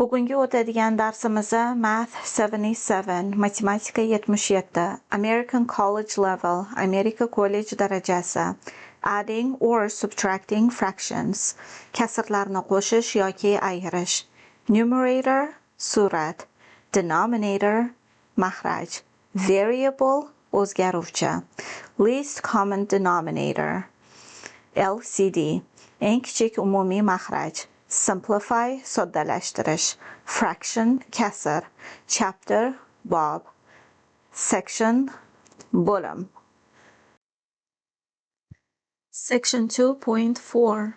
Bugungi o'tadigan darsimiz Math 77, Matematika 77, American College Level, Amerika kollej darajasi, Adding or subtracting fractions, kasrlarni qo'shish yoki ayirish, Numerator, surat, Denominator, makhraj, Variable, o'zgaruvchi, Least common denominator, LCD, eng kichik umumiy makhraj, Simplify, soddalashtirish, Fraction, kasr, Chapter, bob, Section, bo'lim. Section 2.4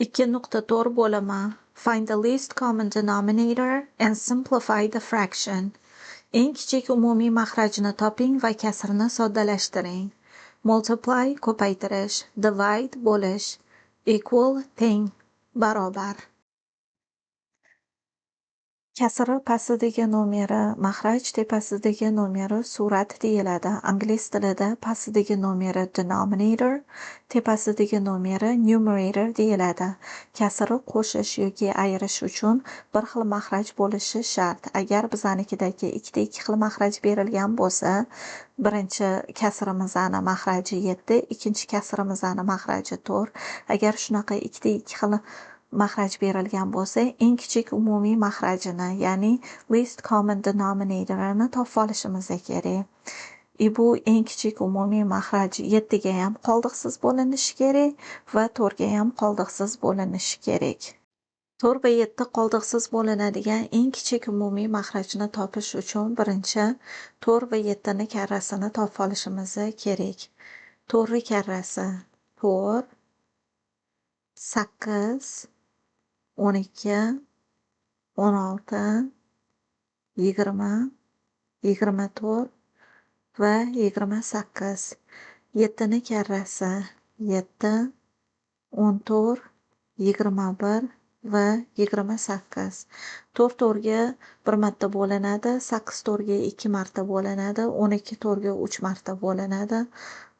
2.4 bo'limi. Find the least common denominator and simplify the fraction. Eng kichik umumiy makhrajni toping va kasrni soddalashtiring. Multiply, ko'paytirish, divide, bo'lish, equal, teng, barobar. Kasri pastidagi nomeri, makhraj tepasidagi nomeri surat deyiladi. Ingliz tilida pastidagi nomeri denominator, tepasidagi nomeri numerator deyiladi. Kasri qo'shish yoki ayirish uchun bir xil makhraj bo'lishi shart. Agar bizanikidagi ikkita ikki xil makhraj berilgan bo'lsa, birinchi kasrimizni mahraji 7, ikkinchi kasrimizni mahraji 4. Agar shunaqa ikkita ikki xil makhraj berilgan bo'lsa, eng kichik umumiy makhrajini, ya'ni least common denominator'ini topib olishimiz kerak. Bu eng kichik umumiy makhraj 7 ga ham qoldiqsiz bo'linishi kerak va 4 ga ham qoldiqsiz bo'linishi kerak. 4 va 7 qoldiqsiz bo'linadigan eng kichik umumiy makhrajni topish uchun birinchi 4 va 7 ni karrasini topib olishimiz kerak. 4 karrasi 4, 8, 12, 16, 20, 24 va 28. 7 ni karrasi 7, 14, 21 va 28. 4 to'rtga 1 marta bo'linadi, 8 to'rtga 2 marta bo'linadi, 12 to'rtga 3 marta bo'linadi,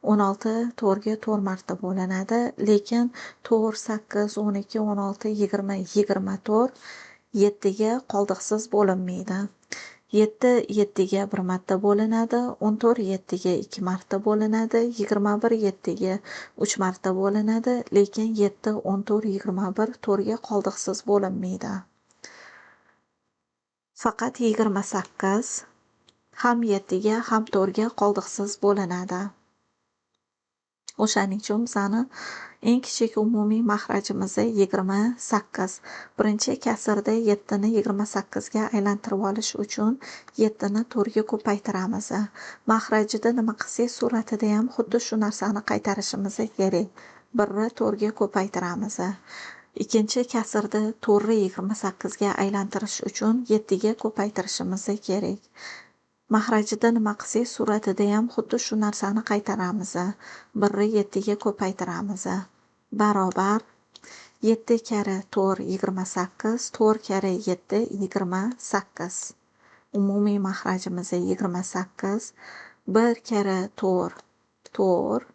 16 to'rtga 4 marta bo'linadi. Lekin 4, 8, 12, 16, 20, 24 7 ga qoldiqsiz bo'linmaydi. 7 7 ga 1 marta bo'linadi, 14 7 ga 2 marta bo'linadi, 21 7 ga 3 marta bo'linadi, lekin 7, 14, 21 4 ga qoldiqsiz bo'linmaydi. Faqat 28 ham 7 ga ham 4 ga qoldiqsiz bo'linadi. O'shaning uchun bizani eng kichik umumiy makhrajimiz 28. Birinchi kasrda 7 ni 28 ga aylantirib olish uchun 7 ni 4 ga ko'paytiramiz. Makhrajida nima qilsak, suratida ham xuddi shu narsani qaytarishimiz kerak. 1 ni 4 ga ko'paytiramiz. Ikkinchi kasrda 4 ni 28 ga aylantirish uchun 7 ga ko'paytirishimiz kerak. Makhrajida nima qilsak, suratida ham xuddi shu narsani qaytaramiz. 1 ni 7 ga ko'paytiramiz. Barobar 7 kari 4 28, 4 kari 7 28. Umumiy makhrajimiz 28. 1 kari 4 4.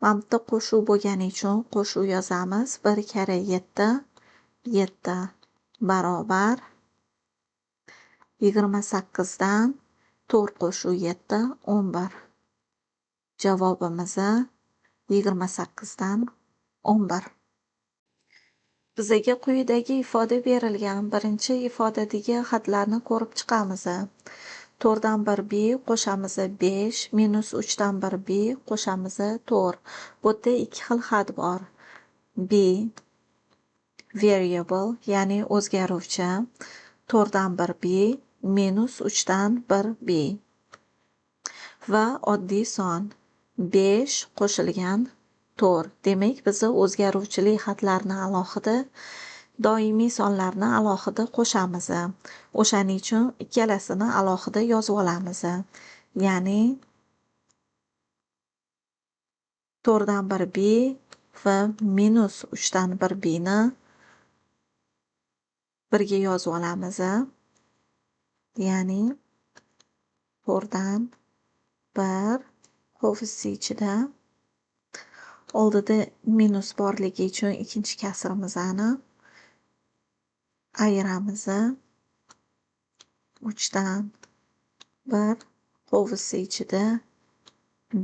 Mana bu qo'shuv bo'lgani uchun qo'shuv yozamiz. 1 kari 7 7 barobar 28 dan 4 qo'shuv 7 11. Javobimiz 28 dan 11. Bizga quyidagi ifoda berilgan. Birinchi ifodadagi xatlarni ko'rib chiqamiz. 4 dan 1 b qo'shamiz 5, minus 3 dan 1 b qo'shamiz 4. Bu yerda ikki xil xat bor. B variable, ya'ni o'zgaruvchi. 4 dan 1 b minus 3 dan 1 b va oddiy son 5 qo'shilgan 4. Demak, biz o'zgaruvchili xatlarni alohida, doimiy sonlarni alohida qo'shamiz. O'shaning uchun ikkalasini alohida yozib olamiz. Ya'ni 4 dan 1 b va minus 3 dan 1 b ni birga yozib olamiz. Ya'ni 4 dan 1 hovuzcha ichida oldida minus borligi uchun ikkinchi kasrimizni ayiramiz. 3dan 1 hovuzcha ichida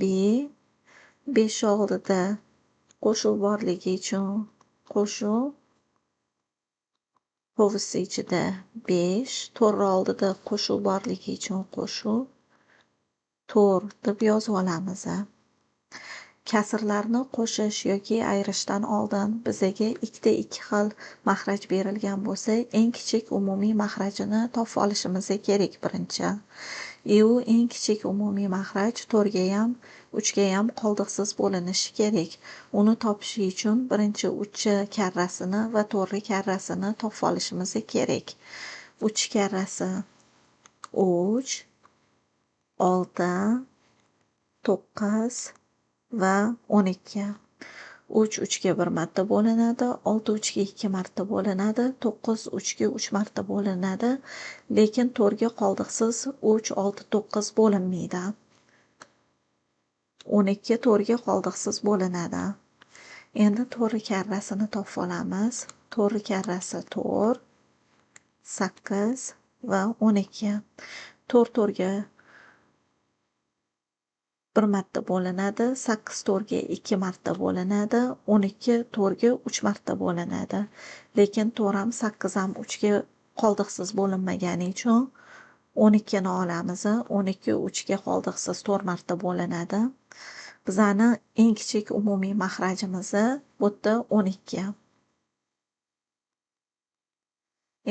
B 5 oldida qo'shuv borligi uchun qo'shuv, hovuzcha ichida 5, to'rt oldida qo'shuv borligi uchun qo'shuv, 4 deb yozib olamiz. Kasrlarni qo'shish yoki ayirishdan oldin bizaga ikkita ikki xil maxraj berilgan bo'lsa, eng kichik umumiy maxrajini topib olishimiz kerak birinchi. U eng kichik umumiy maxraj 4 gayam 3 gayam qoldiqsiz bo'linishi kerak. Uni topish uchun birinchi 3 karrasini va 4 karrasini topib olishimiz kerak. 3 karrasi 3, 6, 9 va 12. 3 3ga 1 marta bo'linadi, 6 3ga 2 marta bo'linadi, 9 3ga 3 marta bo'linadi, lekin 4ga qoldiqsiz 3 6 9 bo'linmaydi. 12 4ga qoldiqsiz bo'linadi. Endi 4 karrasini topib olamiz. 4 karrasi 4, 8 va 12. 4 4ga 1 marta bo'linadi, 8 4ga 2 marta bo'linadi, 12 4ga 3 marta bo'linadi. Lekin 4 ham 8 ham 3ga qoldiqsiz bo'linmagani uchun 12 ni olamiz. 12 3ga qoldiqsiz 4 marta bo'linadi. Bizani eng kichik umumiy maxrajimiz bu yerda 12.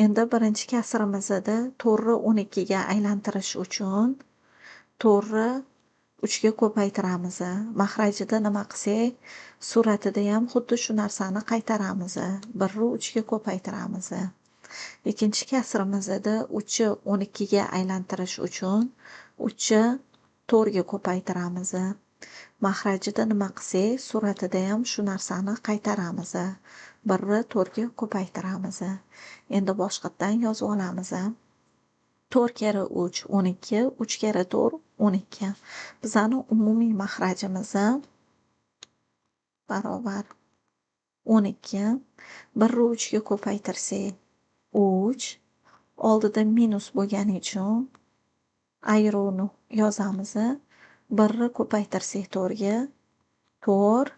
Endi birinchi kasrimizda 4 ni 12 ga aylantirish uchun 4 ni 3 ga ko'paytiramiz. Maxrajida nima qilsak, suratida ham xuddi shu narsani qaytaramiz. 1 ni 3 ga ko'paytiramiz. Ikkinchi kasrimizda 3 ni 12 ga aylantirish uchun 3 ni 4 ga ko'paytiramiz. Maxrajida nima qilsak, suratida ham shu narsani qaytaramiz. 1 ni 4 ga ko'paytiramiz. Endi boshqatdan yozib olamiz. 4 kere 3 12, 3 kere 4 12. Bizani umumiy maxrajimiz barobar 12. 1 ni 3 ga ko'paytirsak 3, oldida minus bo'lgani uchun ayiruvni yozamiz. 1 ni ko'paytirsak 4 ga 4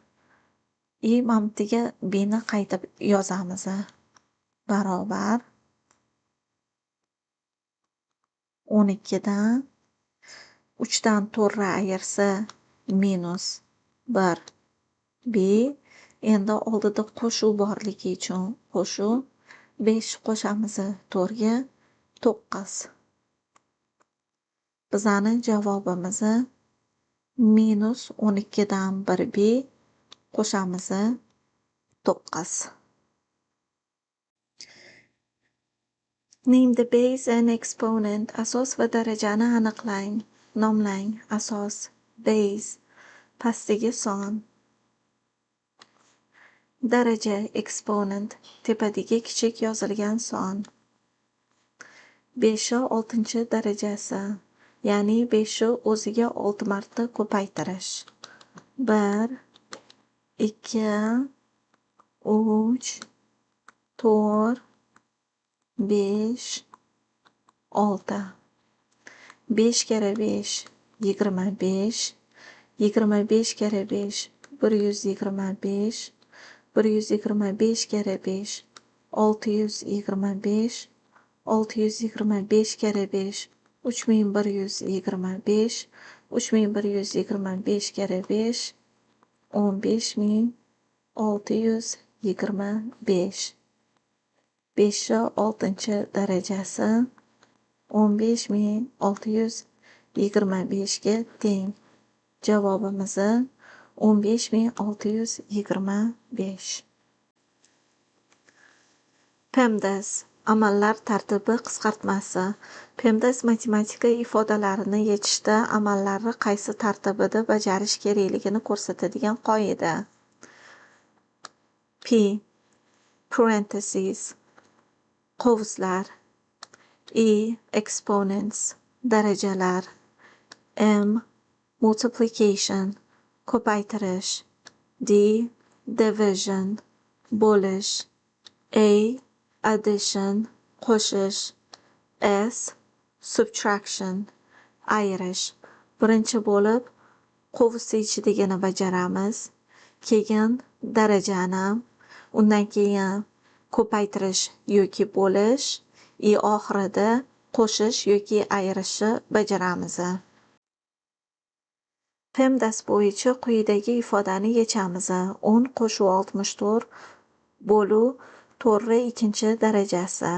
и mamtiga b ni qaytib yozamiz. Barobar 12dan 3dan 4 ayirsa minus 1 b. Endi oldida qo'shuv borligi uchun qo'shuv 5 qo'shamiz 4 ga 9. Bizani javobimiz minus 12dan 1 b qo'shamiz 9. Name the base and exponent. Asos va darajani aniqlang. Nomlang. Asos, base, pastdagi son. Daraja, exponent, tepadagi kichik yozilgan son. 5-6 darajasi, ya'ni 5 o'ziga 6 marta ko'paytirish. 1, 2, 3, 4, 5, 6. 5 kere 5 25. 25 kere 5 125. 125 kere 5 625. 625 kere 5 3125. 3125 kere 5 15625. 5-6 darajasi 15625 ga teng. Javobimiz 15625. PEMDAS amallar tartibi qisqartmasi. PEMDAS matematika ifodalarini yechishda amallarni qaysi tartibida bajarish kerakligini ko'rsatadigan qoida. P parentheses qovuzlar, E exponents darajalar, M multiplication ko'paytirish, D division bo'lish, A addition qo'shish, s subtraction ayirish. Birinchi bo'lib qovus ichidagini bajaramiz, keyin darajani, undan keyin ko'paytirish yoki bo'lish, oxirida qo'shish yoki ayirishni bajaramiz. PEMDAS bo'yicha quyidagi ifodani yechamiz. 10 qo'shuv 64 bo'luv 4 ikkinchi darajasi.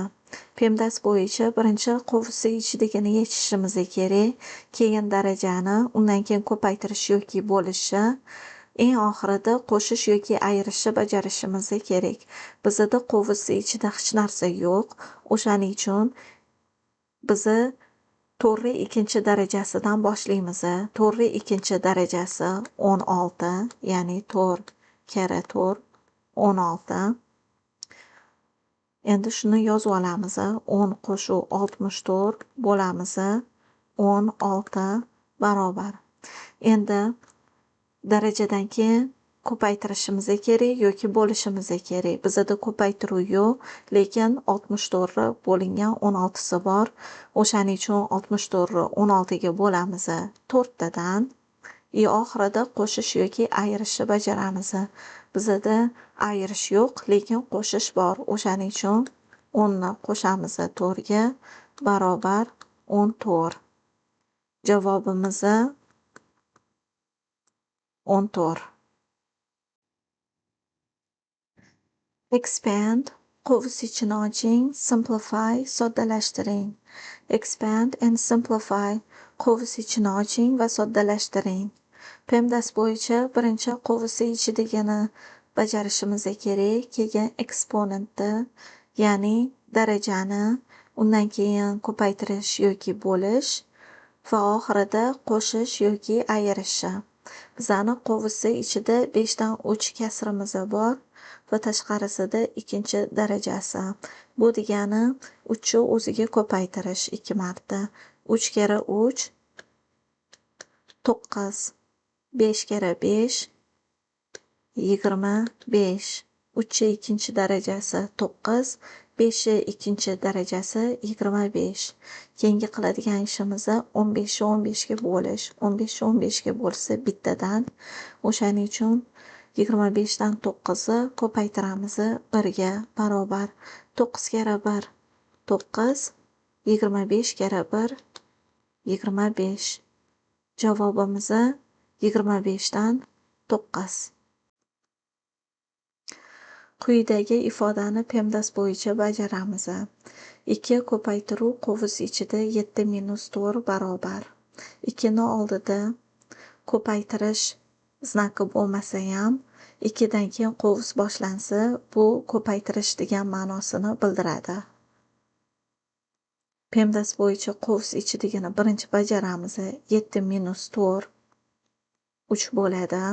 PEMDAS bo'yicha birinchi qovus ichidagini yechishimiz kerak, keyin darajani, undan keyin ko'paytirish yoki bo'lishni, eng oxirida qo'shish yoki ayirishni bajarishimiz kerak. Bizda qovus ichida hech narsa yo'q. O'shaning uchun biz 4 ikkinchi darajasidan boshlaymiz. 4 ikkinchi darajasi 16, ya'ni 4 kara 4 16. Endi shuni yozib olamiz. 10 qo'shuv 64 bo'lamiz 16 barobar. Endi darajadan keyin ko'paytirishimiz kerak yoki bo'lishimiz kerak. Bizda ko'paytiruv yo'q, lekin 64 bo'lingan 16si bor. O'shaning uchun 64 16 ga bo'lamiz 4 tadan. Oxirida qo'shish yoki ayirishni bajaramiz. Bizda ayirish yo'q, lekin qo'shish bor. O'shaning uchun 10 ni qo'shamiz 4 ga barobar 14. Javobimiz 14. Expand qovus ichini oching, simplify soddalashtiring. Expand and simplify qovus ichini oching va soddalashtiring. PEMDAS bo'yicha birinchi qovus ichidagini bajarishimiz kerak, keyin exponentni, ya'ni darajani, undan keyin ko'paytirish yoki bo'lish va oxirida qo'shish yoki ayirish. Bizani qovus ichida 5 dan 3 kasrimiz bor va tashqarisida ikkinchi darajasi. Bu degani 3 ni o'ziga ko'paytirish 2 marta. 3 kara 3 9, 5 kara 5 25. 3 ikkinchi darajasi 9, 5 ikkinchi darajasi 25. Keyingi qiladigan ishimiz 15 15 ga bo'lish. 15 15 ga bo'lsa bittadan. O'shaning uchun 25 dan 9 ni ko'paytiramiz 1 ga barobar. 9 kara 1 9, 25 kara 1 25. Javobimiz 25 dan 9. Quyidagi ifodani PEMDAS bo'yicha bajaramiz. 2 ko'paytiruv qovus ichida 7 minus 4 barobar. 2 ni oldida ko'paytirish znaki bo'lmasa ham 2 dan keyin qovus boshlansa, bu ko'paytirish degan ma'nosini bildiradi. PEMDAS bo'yicha qovus ichidagini birinchi bajaramiz. 7 minus 4 3 bo'ladi.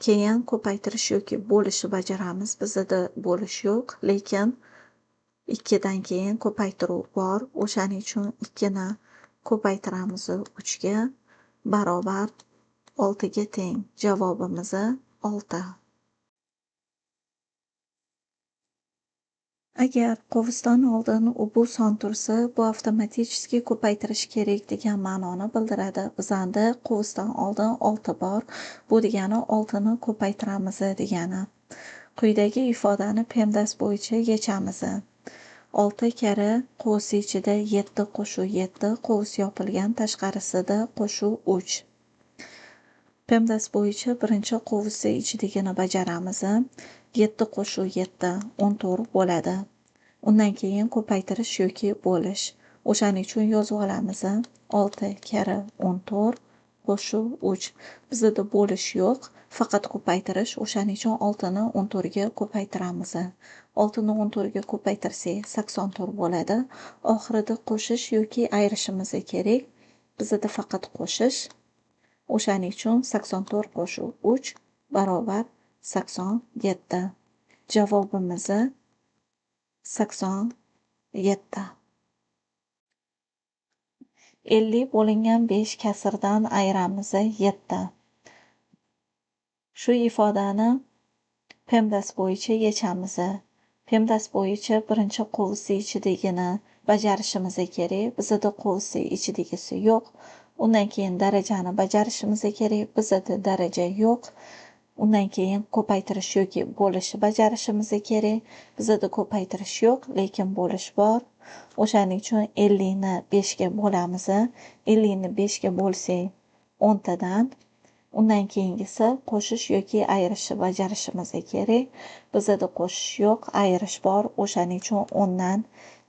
Keyin ko'paytirish yoki bo'lishni bajaramiz. Bizda bo'lish yo'q, lekin 2 dan keyin ko'paytiruv bor. O'shaning uchun 2 ni ko'paytiramiz 3 ga barobar 6 ga teng. Javobimiz 6. Agar qovusdan oldin bu son tursa, bu avtomatik ko'paytirish kerak degan ma'noni bildiradi. Bizda qovusdan oldin 6 bor. Bu degani 6 ni ko'paytiramiz degani. Quyidagi ifodani PEMDAS bo'yicha yechamiz. 6 kara qovus ichida 7 qo'shuv 7, qovus yopilgan, tashqarisida qo'shuv 3. PEMDAS bo'yicha birinchi qovus ichidagini bajaramiz. 7 qo'shuv 7 14 bo'ladi. Undan keyin ko'paytirish yoki bo'lish. O'shaning uchun yozib olamiz. 6 kara 14 qo'shuv 3. Bizda bo'lish yo'q, faqat ko'paytirish. O'shaning uchun 6 ni 14 ga ko'paytiramiz. 6 ni 14 ga ko'paytirsak 84 bo'ladi. Oxirida qo'shish yoki ayirishimiz kerak. Bizda faqat qo'shish. O'shaning uchun 84 qo'shuv 3 barobar 87. Javobimiz 87. 50 bo'lingan 5 kasrdan ayiramiz 7. Shu ifodani PEMDAS bo'yicha yechamiz. PEMDAS bo'yicha birinchi qovursa ichidagini bajarishimiz kerak. Bizada qovursa ichidagisi yo'q. Undan keyin darajani bajarishimiz kerak. Bizada daraja yo'q. Undan keyin ko'paytirish yoki bo'lish bajarishimiz kerak. Bizada ko'paytirish yo'q, lekin bo'lish bor. O'shaning uchun 50 ni 5 ga bo'lamiz. 50 ni 5 ga bo'lsak 10 tadan undan keyingisi qo'shish yoki ayirishni bajarishimiz kerak. Bizada qo'shish yo'q, ayirish bor. O'shaning uchun 10 dan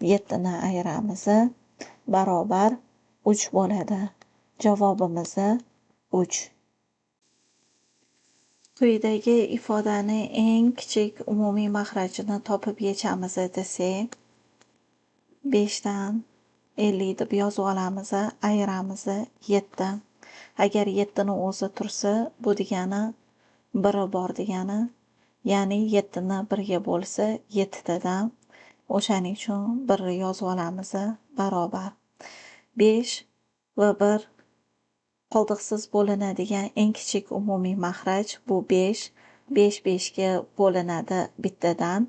7 ni ayiramiz. Barobar 3 bo'ladi. Javobimiz 3. Quyidagi ifodani eng kichik umumiy maxrajini topib yechamiz desak, 5 dan 50 deb yozib olamiz, ayiramiz 7. Agar 7 ni o'zi tursa, bu degani 1 bor degani, ya'ni 7 ni 1 ga bo'lsa 7 tadan. O'shaning uchun 1 ni yozib olamiz, barobar 5 va 1 qoldiqsiz bo'linadigan eng kichik umumiy maxraj bu 5. 5 5 ga bo'linadi bittadan.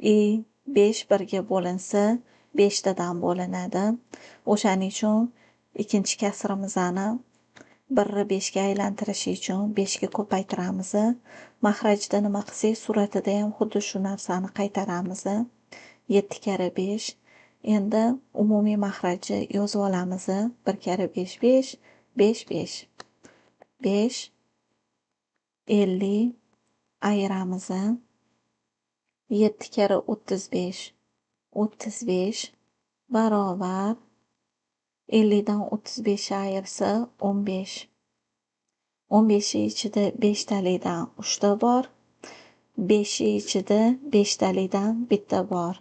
5 1 ga bo'linsa 5 tadan bo'linadi. O'shaning uchun ikkinchi kasrimizni 1 ni 5 ga aylantirish uchun 5 ga ko'paytiramiz. Maxrajda nima qilsak, suratida ham xuddi shu narsani qaytaramiz. 7 kara 5. Endi umumiy maxrajni yozib olamiz. 1 kara 5 5, 5 5. 5 50 ayiramiz. 7 kara 35, 35 barobar 50 dan 35 ayirsa 15. 15 ichida 5 talidan 3 ta bor. 5 ichida 5 talidan bitta bor.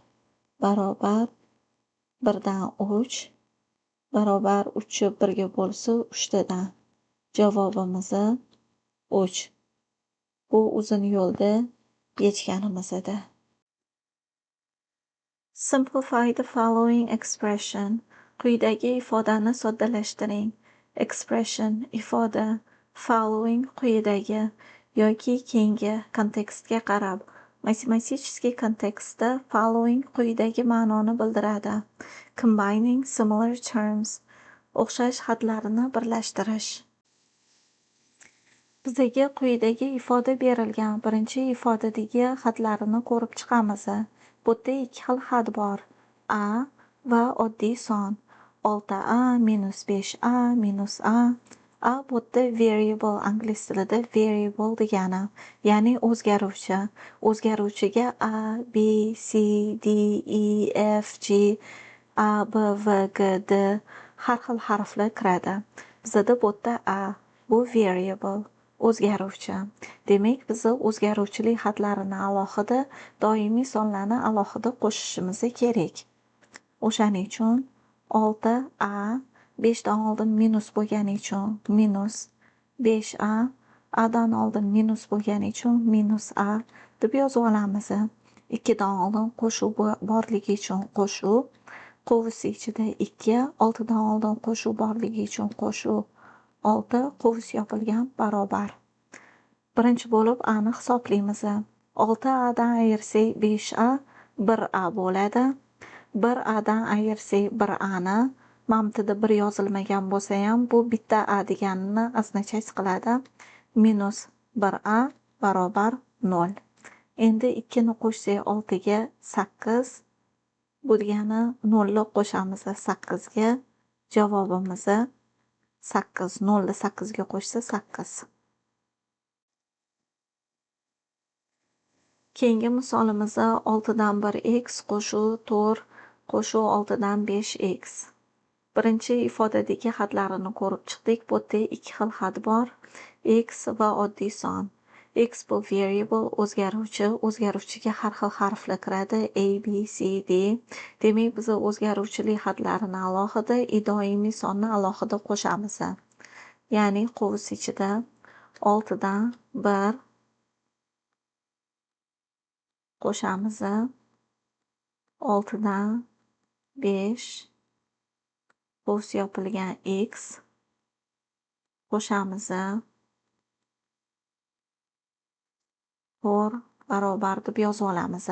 Barobar 1 dan 3 barobar 3 1 ga bo'lsa 3 tadan. Javobimiz 3. Bu uzun yo'lda yechganimiz edi. Simplify the following expression. Quyidagi ifodani soddalashtiring. Expression ifoda, following quyidagi yoki keyingi kontekstga qarab. Matematik kontekstda following quyidagi ma'noni bildiradi. Combining similar terms. O'xshash xatlarini birlashtirish. Bizga quyidagi ifoda berilgan. Birinchi ifodadagi xatlarini ko'rib chiqamiz. Bu yerda ikki xil xat bor. A va oddiy son. 6a minus 5a minus a. A bu yerda variable, ingliz tilida variable degani, ya'ni o'zgaruvchi. O'zgaruvchiga a, b, c, d, e, f, g, a, b, v, g, d har xil harflar kiradi. Bizda bu yerda a, bu variable, o'zgaruvchi. Demak, biz o'zgaruvchilik xatlarini alohida, doimiy sonlarni alohida qo'shishimiz kerak. O'shaning uchun 6a 5 dan oldin minus bo'lgani uchun minus 5a, a dan oldin minus bo'lgani uchun minus a deb yozib olamiz. 2 dan oldin qo'shuv borligi uchun qo'shuv, qovus ichida 2, 6 dan oldin qo'shuv borligi uchun qo'shuv 6, qovus yopilgan barobar. Birinchi bo'lib a ni hisoblaymiz. 6a dan ayirsak 5a 1a bo'ladi. 1a dan ayirsak 1a ni, mamtida 1 yozilmagan bo'lsa ham bu bitta a deganini oznachash qiladi. Minus 1a barobar 0. Endi 2 ni qo'shsak 6 ga 8. Bu degani 0 ni qo'shamiz 8 ga. Javobimiz 8. 0 ni 8 ga qo'shsa 8. Keyingi misolimizda 6 dan 1x qo'shuv 4 qo'shuv 6 dan 5x. Birinchi ifodadagi xatlarini ko'rib chiqdik. Bu yerda ikki xil xat bor. X va oddiy son. X bu variable, o'zgaruvchi. O'zgaruvchiga har xil harflar kiradi. A, B, C, D. Demak, biz o'zgaruvchilik xatlarini alohida, doimiy sonni alohida qo'shamiz. Ya'ni qovus ichida 6 dan 1 qo'shamiz. 6 dan 5 qovus yopilgan x qo'shamiz. 4 barobar deb yozib olamiz.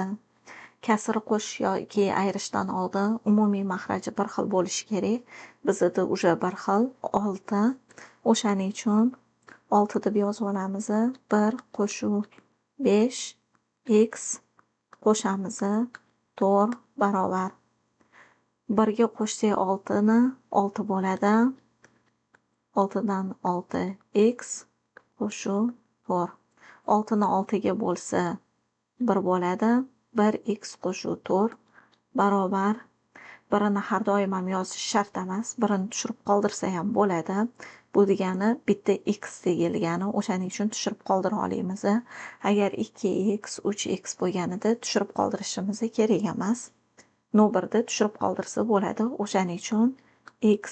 Kasr qo'shish yoki ayirishdan oldin umumiy maxraji bir xil bo'lishi kerak. Bizda уже bir xil 6. O'shaning uchun 6 deb yozib olamiz. 1 qo'shuv 5 x qo'shamiz 4 barobar 1 ga qo'shsak 6 ni 6 bo'ladi. 6 dan 6 x qo'shuv 4. 6 ni 6 ga bo'lsa 1 bo'ladi. 1x qo'shuv 4 barobar 1ni har doim ham yozish shart emas. 1ni tushirib qoldirsa ham bo'ladi. Bu degani bitta x tegilgani, o'shaning uchun tushirib qoldira olamiz. Agar 2x, 3x bo'lganida tushirib qoldirishimiz kerak emas. No'birda tushirib qoldirsa bo'ladi. O'shaning uchun x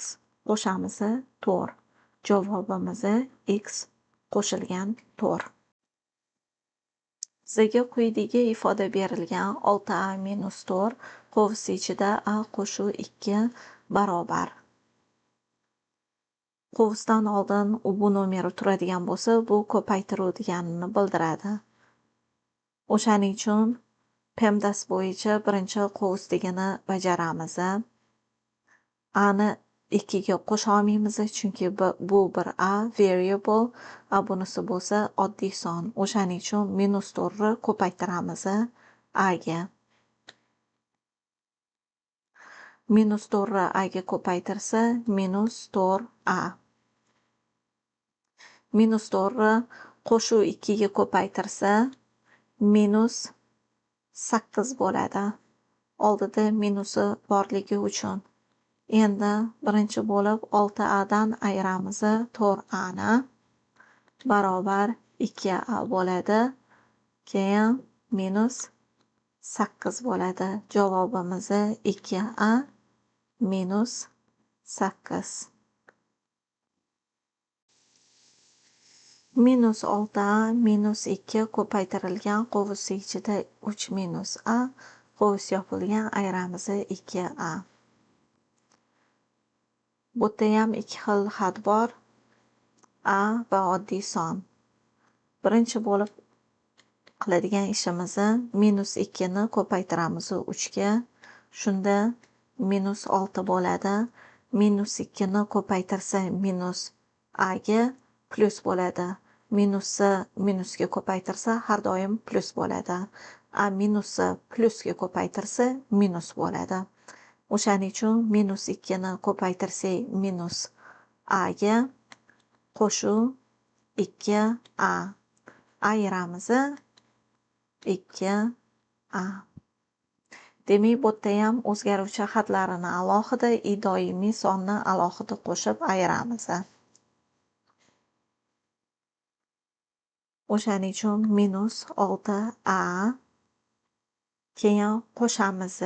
qo'shamiz 4. Javobimiz x qo'shilgan 4. Bizga quyidagi ifoda berilgan 6a minus 4 qovisi ichida a qo'shuv 2 barobar. Qovusdan oldin bu nomeri turadigan bo'lsa, bu ko'paytiruv deganini bildiradi. O'shaning uchun PEMDAS bo'yicha birinchi qovusligini bajaramiz. A'ni 2 ga qo'sha olmaymiz, chunki bu bir a variable, a bunisi bo'lsa oddiy son. O'shaning uchun minus 4 ni ko'paytiramiz a ga. Minus 4 ni a ga ko'paytirsa minus 4a. Minus 4 ni qo'shuv 2 ga ko'paytirsa minus 8 bo'ladi. Oldida minusi borligi uchun. Endi birinchi bo'lib 6a dan ayiramiz 4a ni barobar 2a bo'ladi. Keyin minus 8 bo'ladi. Javobimiz 2a minus 8. Minus 6a minus 2 ko'paytirilgan qovisi ichida 3 minus a qovus yopilgan ayiramiz 2a. Bu yerda ham ikki xil xat bor. A va oddiy son. Birinchi bo'lib qiladigan ishimiz minus 2 ni ko'paytiramiz 3 ga. Shunda minus 6 bo'ladi. Minus 2 ni ko'paytirsa minus a ga plus bo'ladi. Minusni minusga ko'paytirsa har doim plus bo'ladi. A minusni plusga ko'paytirsa minus bo'ladi. O'shaning uchun minus 2 ni ko'paytirsak minus a ga qo'shuv 2a. Ayiramiz 2a. Demak, bu yerda ham o'zgaruvchi xatlarini alohida, doimiy sonni alohida qo'shib ayiramiz. O'shaning uchun minus 6a. Keyin qo'shamiz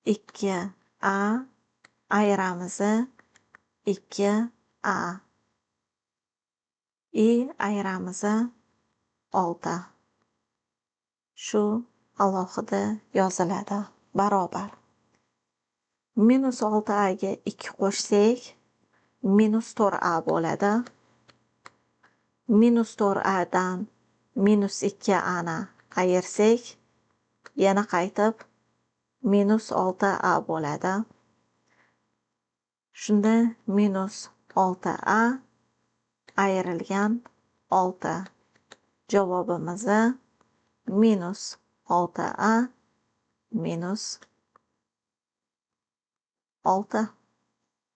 2a. Ayiramiz 2a. Ayiramiz 6. Shu alohida yoziladi. Barobar. Minus 6a ga 2 qo'shsak minus 4a bo'ladi. Minus 4a dan minus 2a ni ayirsak yana qaytib minus 6a bo'ladi. Shunda minus 6a ayrilgan 6. Javobimiz minus 6a minus 6.